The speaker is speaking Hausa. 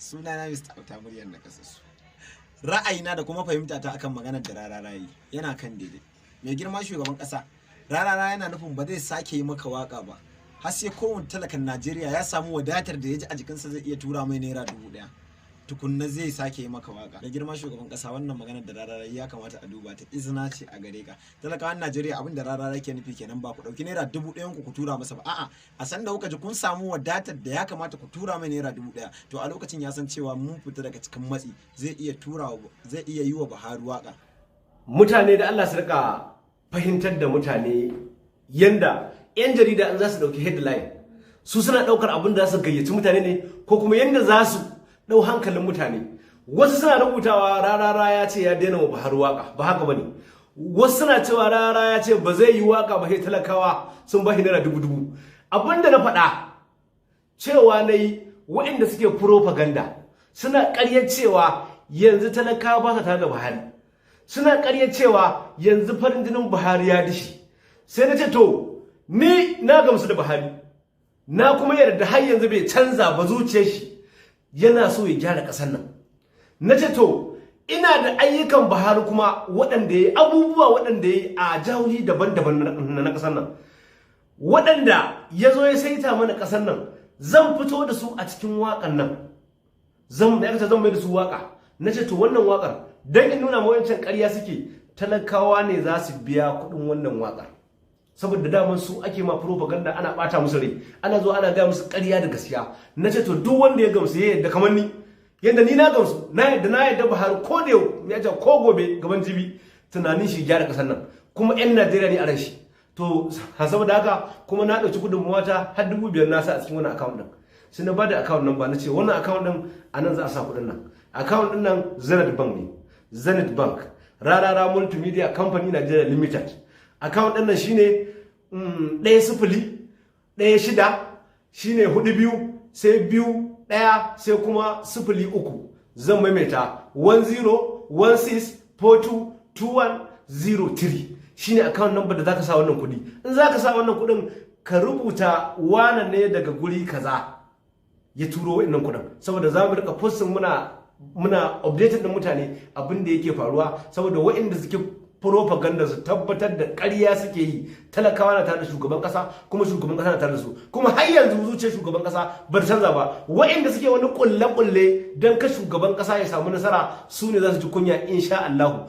Sunana Mr. Auta muryar na kasassu. Ra'ayina da kuma fahimta ta akan maganar da Rarara yi yana kan daidai. Mai girma shugaban kasa, Rarara yana nufin ba zai sake yi maka waka ba. Har sai kowane talakan Najeriya ya samu wadatar da ya ji a jikinsa zai iya tura mai naira 1000. Tukunna zai sake yi maka waka. Mai girma shugaban kasa, wannan maganar da Rarara ya kamata a duba ta, izina ce a gare ka. Talakawan Najeriya abin da Rarara ke nufi kenan, ba ku dauki naira 1000 ku tura masa ba. A'a, a san da kuka ji kun samu wadatar da ya kamata ku tura mai naira 1000, to a lokacin ya san cewa mun fita daga cikin matsi, zai iya yi wa Buhari waka. Mutane da Allah su rika fahimtar da mutane yanda 'yan jarida an za su dauki headline su suna daukar abin da za su gayyaci mutane ne, ko kuma yanda za su dau hankalin mutane. Wasu suna rubutawa Rarara ya ce ya daina wa Buhari waka, ba haka bane. Wasu suna cewa Rarara ya ce ba zai yi waka ba sai talakawa sun bashi naira 1000. Abinda na faɗa cewa nayi waɗanda suke propaganda suna ƙaryar cewa yanzu talakawa ba sa tare da Buhari, suna ƙaryar cewa yanzu farin jinin Buhari ya dishi. Sai na ce to ni na gamsu da Buhari, na kuma yarda har yanzu bai canza ba, zuciyar shi yana so ya gyara ƙasar nan. Na ce to ina da ayyukan Buhari kuma waɗanda ya yi, abubuwa waɗanda ya yi a jihohi daban-daban na ƙasar nan, waɗanda ya zo ya saita mana ƙasar nan, zan fito da su a cikin waƙan nan, zan mai da su waƙa. Na ce to wannan waƙar don in nuna mawancan ƙarya suke, talakawa ne za su biya kuɗin wannan waƙar, saboda daman su ake ma propaganda, ana ɓata musu rai, ana zo ana gaya musu ƙarya da gaskiya. Na ce to duk wanda ya gamsu ya yadda kamar ni, yadda ni na gamsu, na yadda Buhari ko da yau ya ce ko gobe gaban jibi tunanin shi gyara ƙasar nan, kuma 'yan Najeriya ne a ran shi. To saboda haka kuma na ɗauki gudunmawa ta har 5000 na sa a cikin wannan account ɗin. Sai na bada account number, na ce wannan account ɗin a nan za a sa kuɗin nan. Account ɗin nan Zenith Bank ne, Zenith Bank, Rarara Multimedia Company Nigeria Limited. Account ɗin nan shine 10-16 shine 42 sai 2-1 sai kuma 03. Zan maimaita 1016422103 shine account number da zaka sa wannan kudi. In zaka sa wannan kudin ka rubuta wana ne daga guri kaza ya turo wannan kudin, saboda za mu rika posting muna updated din mutane abin da yake faruwa, saboda waɗanda suke propaganda su tabbatar da ƙarya suke yi. Talakawa na tare da shugaban ƙasa, kuma shugaban ƙasa na tare da su, kuma har yanzu zuciyar shugaban ƙasa ba ta canza ba. Waɗanda suke wani kulle-kulle don ka shugaban ƙasa ya samu nasara su ne za su ji kunya insha Allah.